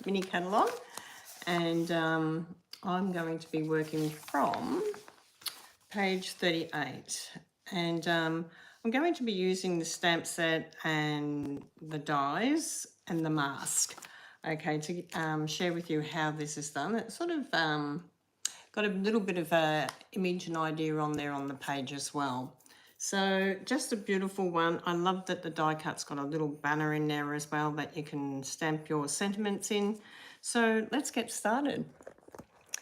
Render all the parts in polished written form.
mini catalogue, and I'm going to be working from page 38, and I'm going to be using the stamp set and the dies and the mask, okay, to share with you how this is done. It's sort of got a little bit of a image and idea on there on the page as well. So just a beautiful one. I love that the die cut's got a little banner in there as well that you can stamp your sentiments in. So let's get started.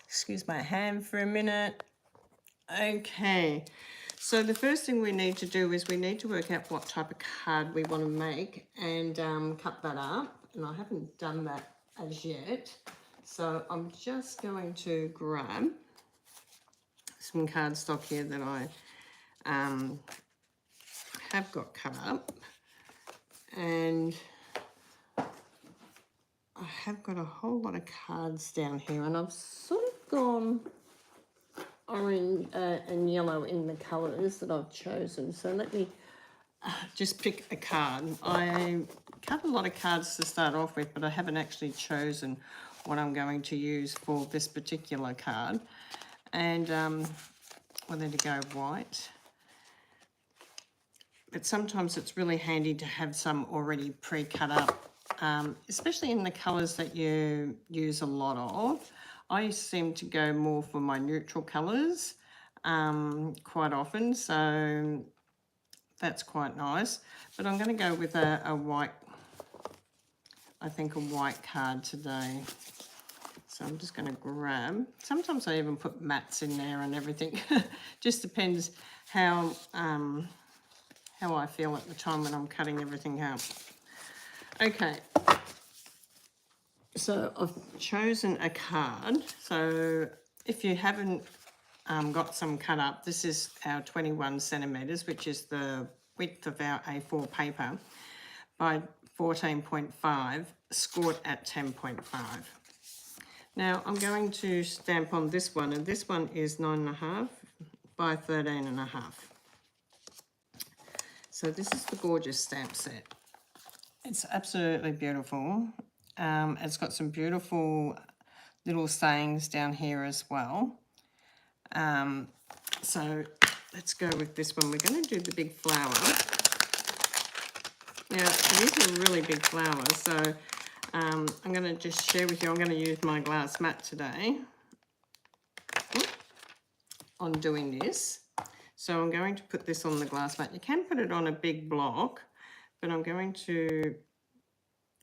Excuse my hand for a minute. Okay, so the first thing we need to do is we need to work out what type of card we want to make and cut that up. And I haven't done that as yet. So I'm just going to grab some cardstock here that I have got cut up, and I have got a whole lot of cards down here, and I've sort of gone orange and yellow in the colours that I've chosen. So let me just pick a card. I cut a lot of cards to start off with, but I haven't actually chosen what I'm going to use for this particular card. And whether to go white. But sometimes it's really handy to have some already pre-cut up, especially in the colours that you use a lot of. I seem to go more for my neutral colours quite often, so that's quite nice. But I'm going to go with a white, I think a white card today. So I'm just going to grab, sometimes I even put mats in there and everything. Just depends how I feel at the time when I'm cutting everything out. Okay, so I've chosen a card. So if you haven't got some cut up, this is our 21 centimetres, which is the width of our A4 paper, by 14.5, scored at 10.5. Now I'm going to stamp on this one, and this one is 9.5 by 13.5. So this is the gorgeous stamp set. It's absolutely beautiful. It's got some beautiful little sayings down here as well. So let's go with this one. We're going to do the big flower. Now, it is a really big flower, so I'm going to just share with you, I'm going to use my glass mat today on doing this. So I'm going to put this on the glass mat. You can put it on a big block, but I'm going to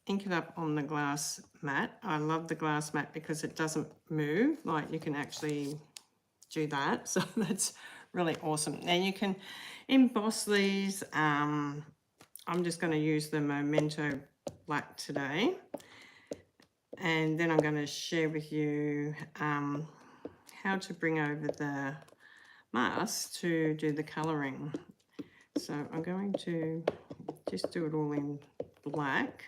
ink it up on the glass mat. I love the glass mat because it doesn't move, like you can actually do that. So that's really awesome. Now you can emboss these. I'm just going to use the Memento Black today. And then I'm going to share with you how to bring over the mask to do the colouring. So I'm going to just do it all in black.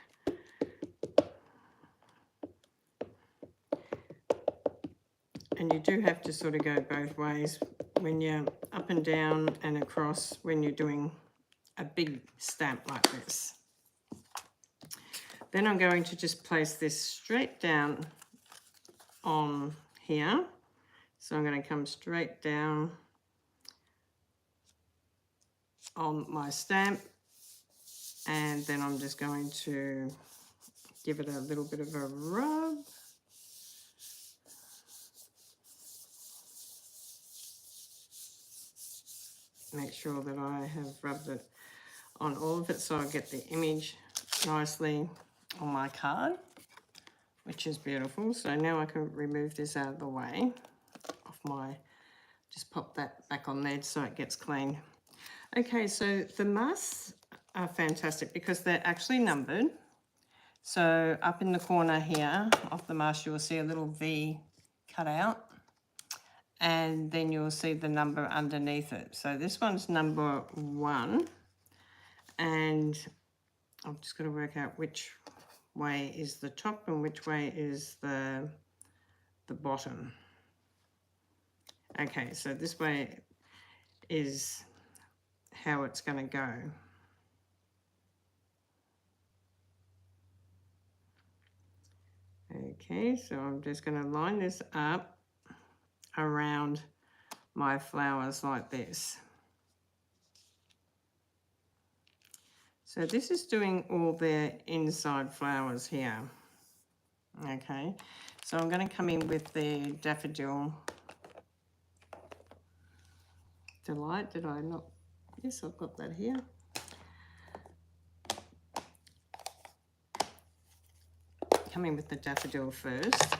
And you do have to sort of go both ways when you're up and down and across when you're doing a big stamp like this. Then I'm going to just place this straight down on here. So I'm going to come straight down on my stamp, and then I'm just going to give it a little bit of a rub. Make sure that I have rubbed it on all of it so I get the image nicely on my card, which is beautiful. So now I can remove this out of the way of my, just pop that back on there so it gets clean. Okay, so the masks are fantastic because they're actually numbered. So up in the corner here of the mask, you will see a little V cut out, and then you'll see the number underneath it. So this one's number 1, and I'm just going to work out which way is the top and which way is the bottom. Okay, so this way is how it's going to go. Okay, so I'm just going to line this up around my flowers like this. So this is doing all the inside flowers here. Okay, so I'm going to come in with the Daffodil Delight. Did I not? Yes, I've got that here. Come in with the daffodil first.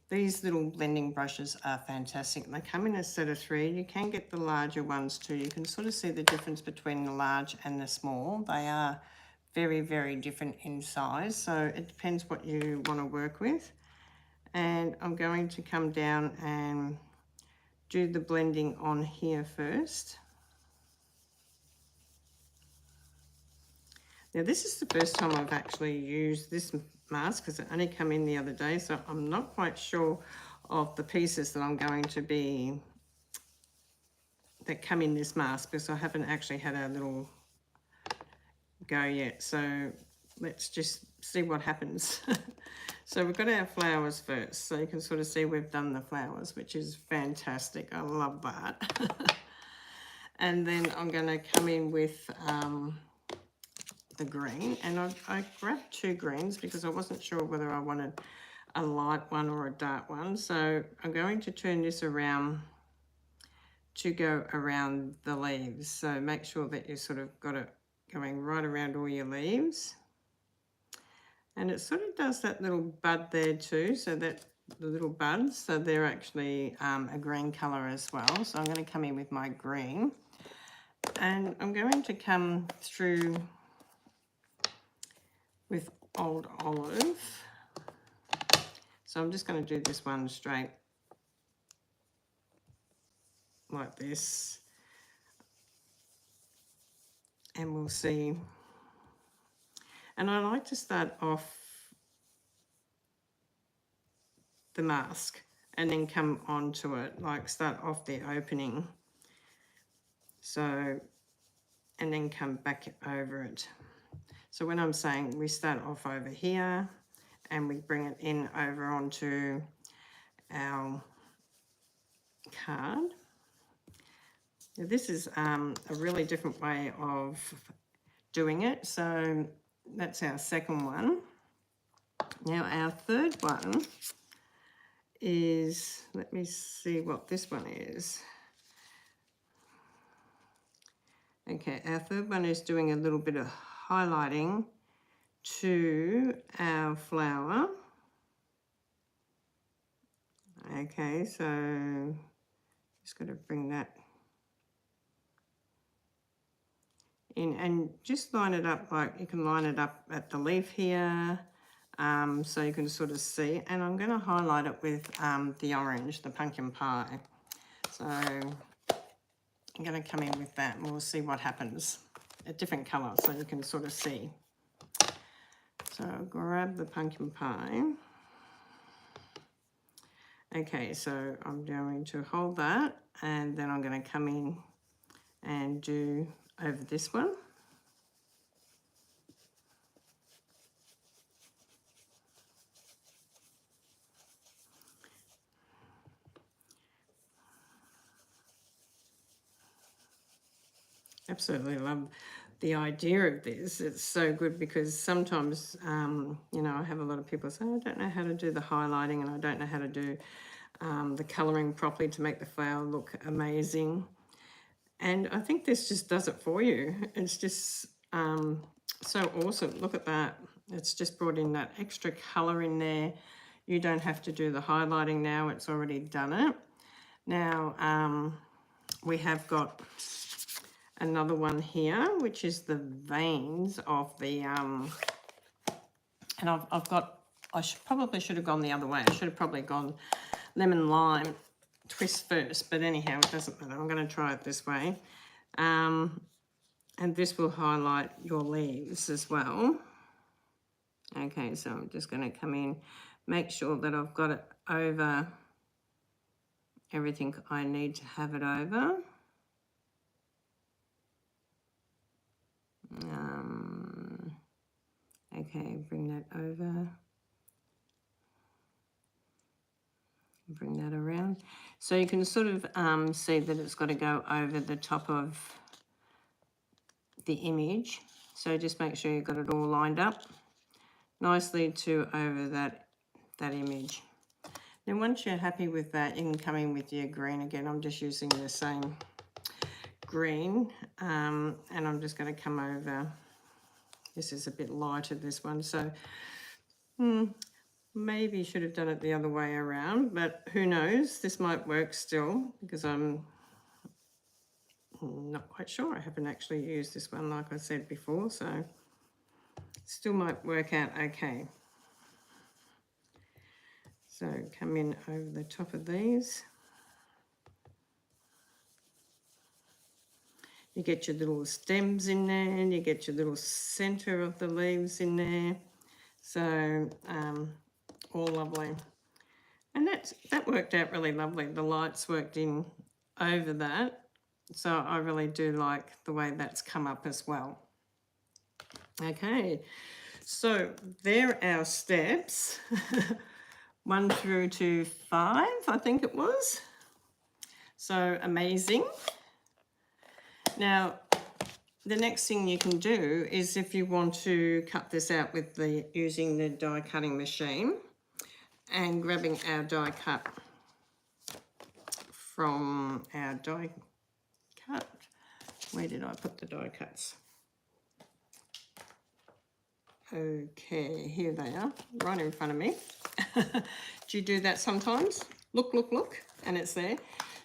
These little blending brushes are fantastic. They come in a set of 3. You can get the larger ones too. You can sort of see the difference between the large and the small. They are very, very different in size, so it depends what you want to work with. And I'm going to come down and do the blending on here first. Now this is the first time I've actually used this mask because it only came in the other day, so I'm not quite sure of the pieces that I'm going to be, that come in this mask, because I haven't actually had a little go yet. So let's just see what happens. So we've got our flowers first, so you can sort of see we've done the flowers, which is fantastic. I love that. And then I'm going to come in with the green, and I grabbed 2 greens because I wasn't sure whether I wanted a light one or a dark one. So I'm going to turn this around to go around the leaves. So make sure that you sort of got it going right around all your leaves. And it sort of does that little bud there too, so that the little buds, so they're actually a green colour as well. So I'm going to come in with my green, and I'm going to come through with Old Olive. So I'm just going to do this one straight like this, and we'll see. And I like to start off the mask and then come onto it, like start off the opening, so, and then come back over it. So when I'm saying we start off over here and we bring it in over onto our card. Now this is a really different way of doing it. So that's our second one. Now our third one is, let me see what this one is. Okay, our third one is doing a little bit of highlighting to our flower. Okay, so just got to bring that in and just line it up, like you can line it up at the leaf here, so you can sort of see. And I'm going to highlight it with the orange, the pumpkin pie. So I'm going to come in with that and we'll see what happens. A different colour so you can sort of see. So I'll grab the pumpkin pie. Okay, so I'm going to hold that, and then I'm going to come in and do over this one. Absolutely love the idea of this. It's so good because sometimes, you know, I have a lot of people say, I don't know how to do the highlighting and I don't know how to do the colouring properly to make the flower look amazing. And I think this just does it for you. It's just so awesome. Look at that. It's just brought in that extra colour in there. You don't have to do the highlighting now. It's already done it. Now, we have got another one here, which is the veins of the, and I've got, probably should have gone the other way. I should have probably gone lemon lime twist first, but anyhow, it doesn't matter. I'm going to try it this way. And this will highlight your leaves as well. Okay, so I'm just going to come in, make sure that I've got it over everything I need to have it over. Okay, bring that over. Bring that around. So you can sort of see that it's got to go over the top of the image. So just make sure you've got it all lined up nicely to over that image. Then once you're happy with that, you can come in with your green again. I'm just using the same green, and I'm just going to come over. This is a bit lighter, this one, so maybe should have done it the other way around, but who knows, this might work still, because I'm not quite sure. I haven't actually used this one like I said before, so still might work out okay. So come in over the top of these. You get your little stems in there, and you get your little center of the leaves in there. So all lovely. And that worked out really lovely. The lights worked in over that. So I really do like the way that's come up as well. Okay, so there are our steps. 1 through to 5, I think it was. So amazing. Now, the next thing you can do is if you want to cut this out with using the die cutting machine and grabbing our die cut from our die cut. Where did I put the die cuts? Okay, here they are, right in front of me. Do you do that sometimes? Look, look, look, and it's there.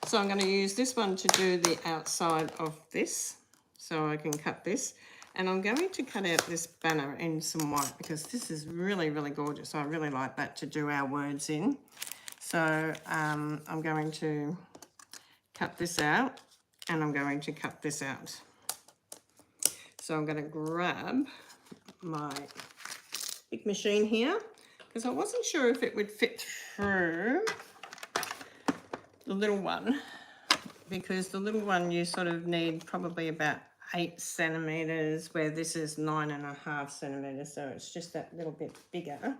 So I'm going to use this one to do the outside of this, so I can cut this. And I'm going to cut out this banner in some white because this is really, really gorgeous. I really like that to do our words in. So I'm going to cut this out, and I'm going to cut this out. So I'm going to grab my big machine here because I wasn't sure if it would fit through the little one, because the little one you sort of need probably about 8 centimeters, where this is 9.5 centimeters, so it's just that little bit bigger.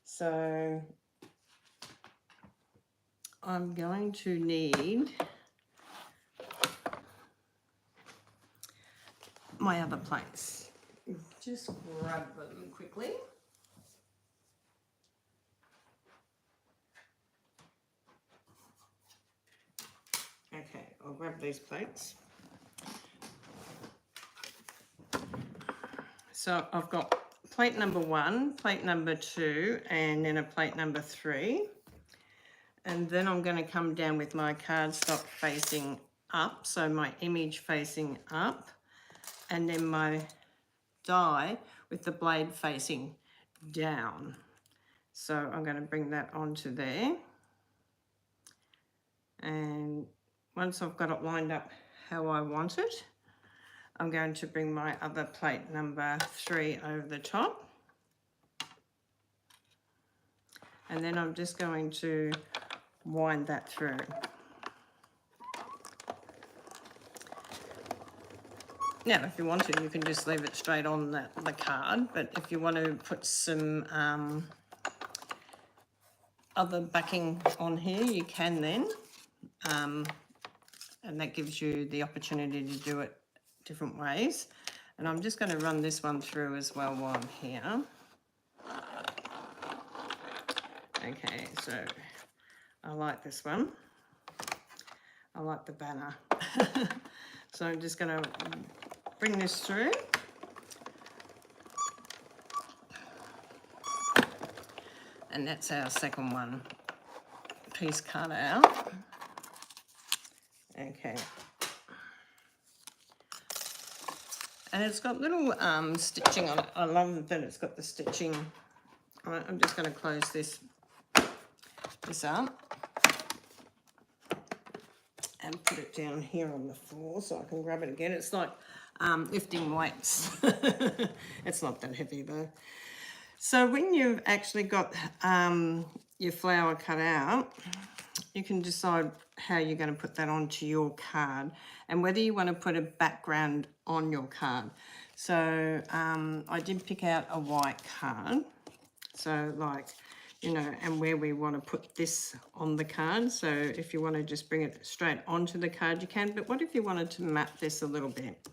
So I'm going to need my other plates. Just grab them quickly. Okay, I'll grab these plates. So I've got plate number 1, plate number 2, and then a plate number 3. And then I'm going to come down with my cardstock facing up, so my image facing up, and then my die with the blade facing down. So I'm going to bring that onto there. And once I've got it lined up how I want it, I'm going to bring my other plate number 3 over the top. And then I'm just going to wind that through. Now, if you want to, you can just leave it straight on the card, but if you want to put some other backing on here, you can then. And that gives you the opportunity to do it different ways. And I'm just going to run this one through as well while I'm here. Okay, so I like this one. I like the banner. So I'm just going to bring this through. And that's our second one. Piece cut out. Okay. And it's got little stitching on it. I love that it's got the stitching. All right, I'm just going to close this up and put it down here on the floor so I can grab it again. It's like lifting weights. It's not that heavy though. So when you've actually got your flower cut out, you can decide how you're going to put that onto your card and whether you want to put a background on your card. So I did pick out a white card. So like, you know, and where we want to put this on the card. So if you want to just bring it straight onto the card, you can. But what if you wanted to map this a little bit?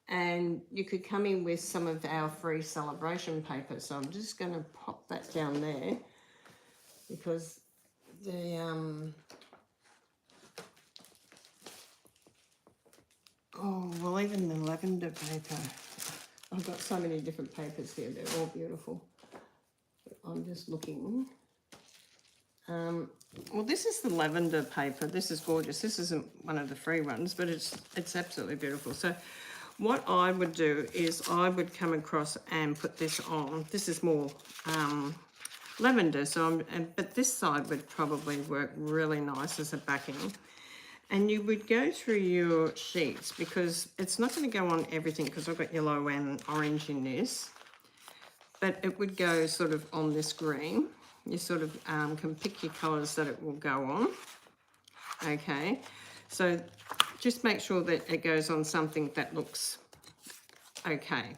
And you could come in with some of our free celebration paper. So I'm just going to pop that down there because the, oh, well, even the lavender paper. I've got so many different papers here. They're all beautiful. I'm just looking. Well, this is the lavender paper. This is gorgeous. This isn't one of the free ones, but it's absolutely beautiful. So what I would do is I would come across and put this on. This is more lavender, so but this side would probably work really nice as a backing. And you would go through your sheets because it's not going to go on everything because I've got yellow and orange in this, but it would go sort of on this green. You sort of can pick your colours that it will go on. Okay, so just make sure that it goes on something that looks okay.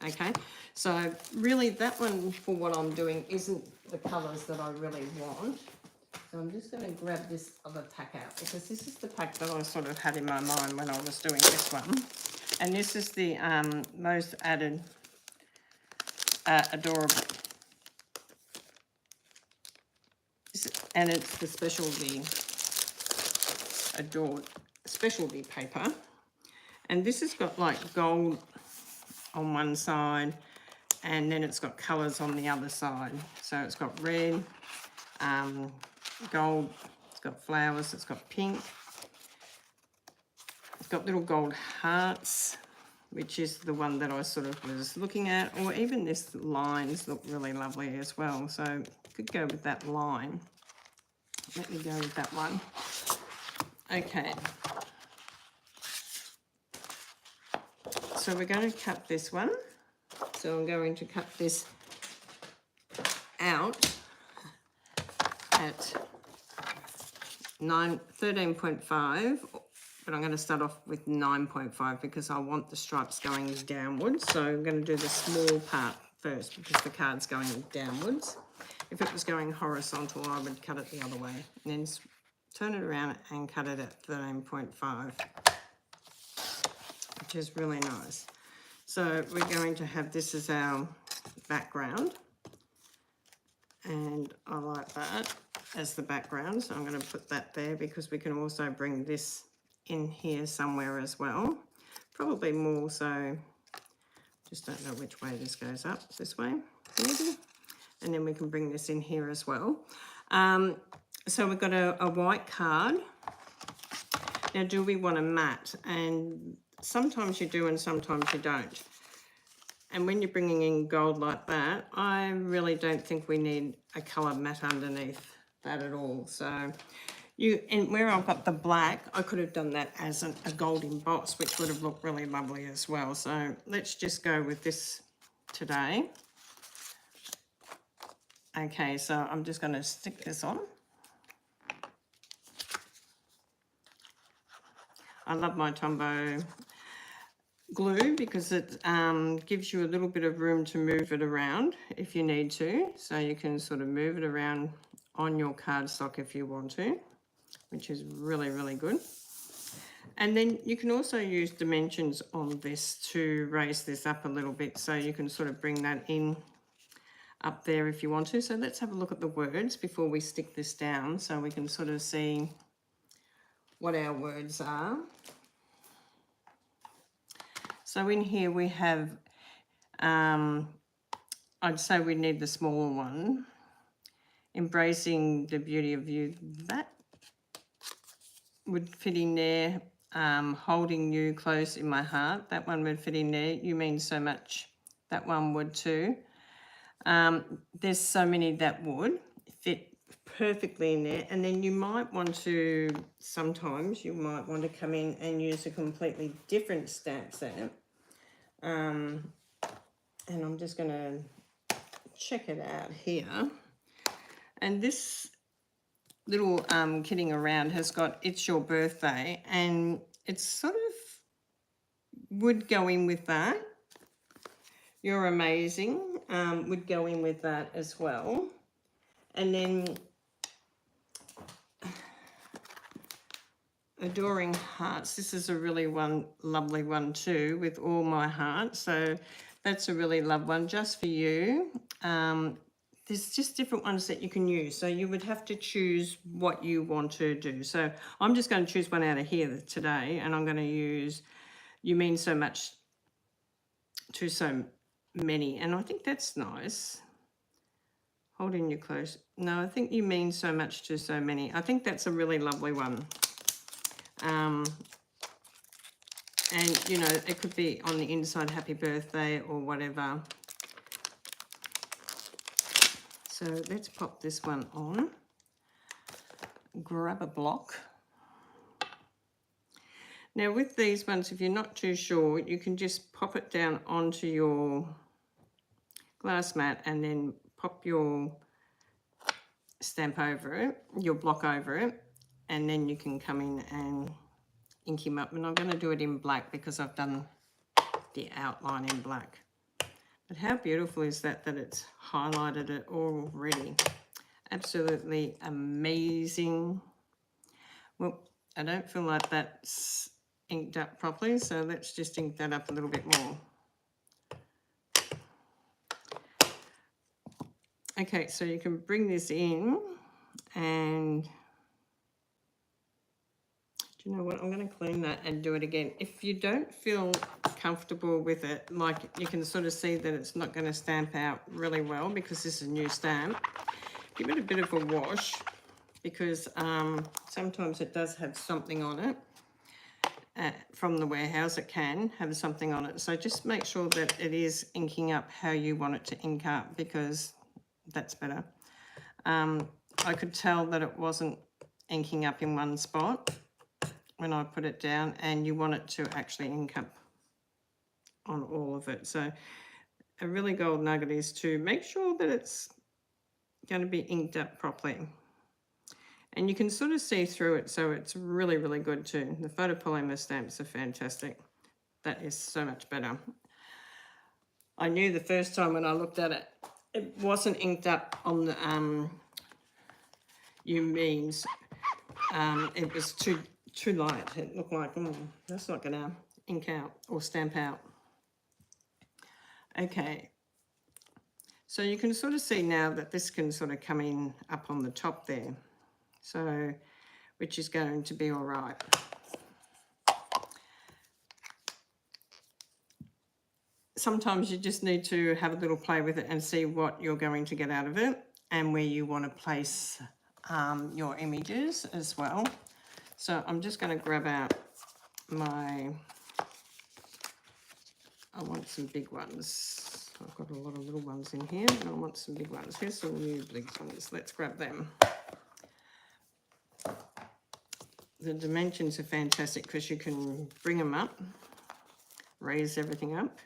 Okay, so really that one for what I'm doing isn't the colours that I really want. So I'm just going to grab this other pack out because this is the pack that I sort of had in my mind when I was doing this one. And this is the most added adorable. And it's the specialty paper. And this has got like gold on one side and then it's got colours on the other side. So it's got red, gold, it's got flowers, it's got pink, it's got little gold hearts, which is the one that I sort of was looking at, or even this lines look really lovely as well, so could go with that line. Let me go with that one. Okay, so we're going to cut this one. So I'm going to cut this out at 13.5, but I'm going to start off with 9.5 because I want the stripes going downwards. So I'm going to do the small part first because the card's going downwards. If it was going horizontal, I would cut it the other way and then turn it around and cut it at 13.5, which is really nice. So we're going to have this as our background, and I like that as the background, so I'm going to put that there because we can also bring this in here somewhere as well, probably more so, just don't know which way this goes up, this way maybe, and then we can bring this in here as well. So we've got a white card. Now, do we want a matte? And sometimes you do and sometimes you don't. And when you're bringing in gold like that, I really don't think we need a colour matte underneath that at all. So and where I've got the black, I could have done that as a gold emboss, which would have looked really lovely as well. So let's just go with this today. Okay, so I'm just going to stick this on. I love my Tombow glue because it gives you a little bit of room to move it around if you need to. So you can sort of move it around on your cardstock if you want to, which is really, really good. And then you can also use dimensions on this to raise this up a little bit. So you can sort of bring that in up there if you want to. So let's have a look at the words before we stick this down so we can sort of see what our words are. So in here we have, I'd say we need the smaller one, embracing the beauty of you. That would fit in there. Holding you close in my heart, that one would fit in there. You mean so much, that one would too. There's so many that would fit perfectly in there. And then you might want to, sometimes you might want to come in and use a completely different stamp set. And I'm just going to check it out here. And this little kitting around has got It's Your Birthday, and it's sort of would go in with that. You're Amazing would go in with that as well. And then Adoring Hearts. This is a really lovely one too, with All My Heart. So that's a really lovely one just for you. There's just different ones that you can use. So you would have to choose what you want to do. So I'm just going to choose one out of here today, and I'm going to use You Mean So Much to So Many. And I think that's nice. Holding you close. No, I think You Mean So Much to So Many. I think that's a really lovely one. And, you know, it could be on the inside, happy birthday or whatever. So let's pop this one on. Grab a block. Now with these ones, if you're not too sure, you can just pop it down onto your glass mat and then pop your stamp over it, your block over it, and then you can come in and ink him up. And I'm going to do it in black because I've done the outline in black. But how beautiful is that it's highlighted it already. Absolutely amazing. Well, I don't feel like that's inked up properly, so let's just ink that up a little bit more. Okay, so you can bring this in, and do you know what? I'm going to clean that and do it again. If you don't feel comfortable with it, like you can sort of see that it's not going to stamp out really well because this is a new stamp, give it a bit of a wash, because sometimes it does have something on it. From the warehouse, it can have something on it. So just make sure that it is inking up how you want it to ink up, because that's better. I could tell that it wasn't inking up in one spot when I put it down, and you want it to actually ink up on all of it. So a really gold nugget is to make sure that it's going to be inked up properly. And you can sort of see through it, so it's really, really good too. The photopolymer stamps are fantastic. That is so much better. I knew the first time when I looked at it, it wasn't inked up on the You Means. It was too light. It looked like, that's not going to ink out or stamp out. Okay. So you can sort of see now that this can sort of come in up on the top there. So, which is going to be all right. Sometimes you just need to have a little play with it and see what you're going to get out of it, and where you want to place your images as well. So I'm just going to grab out my, I want some big ones. I've got a lot of little ones in here, and I want some big ones. Here's some new big ones. Let's grab them. The dimensions are fantastic because you can bring them up, raise everything up.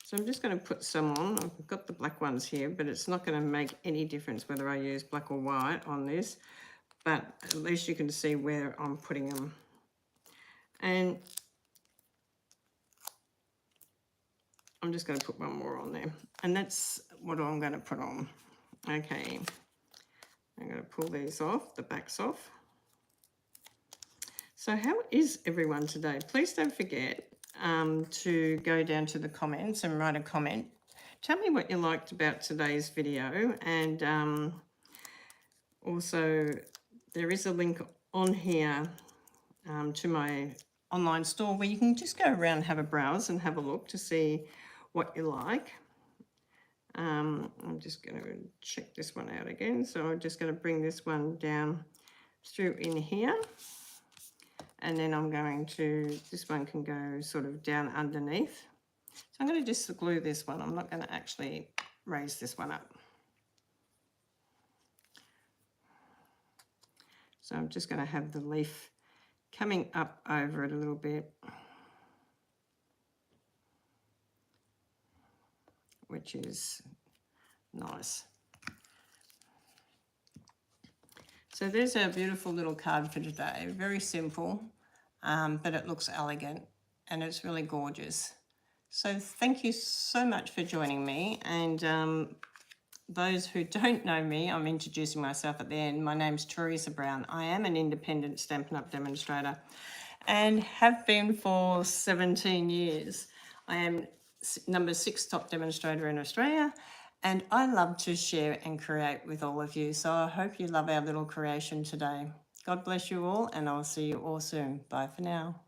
So I'm just going to put some on. I've got the black ones here, but it's not going to make any difference whether I use black or white on this, but at least you can see where I'm putting them. And I'm just going to put one more on there, and that's what I'm going to put on. Okay, I'm going to pull these off, the backs off. So how is everyone today? Please don't forget to go down to the comments and write a comment. Tell me what you liked about today's video, and also there is a link on here to my online store where you can just go around and have a browse and have a look to see what you like. I'm just going to check this one out again. So I'm just going to bring this one down through in here. And then I'm going to, this one can go sort of down underneath. So I'm going to just glue this one. I'm not going to actually raise this one up. So I'm just going to have the leaf coming up over it a little bit, which is nice. So there's our beautiful little card for today. Very simple, but it looks elegant and it's really gorgeous. So thank you so much for joining me. And those who don't know me, I'm introducing myself at the end. My name's Teresa Brown. I am an independent Stampin' Up! Demonstrator and have been for 17 years. I am number 6 top demonstrator in Australia, and I love to share and create with all of you. So I hope you love our little creation today. God bless you all, and I'll see you all soon. Bye for now.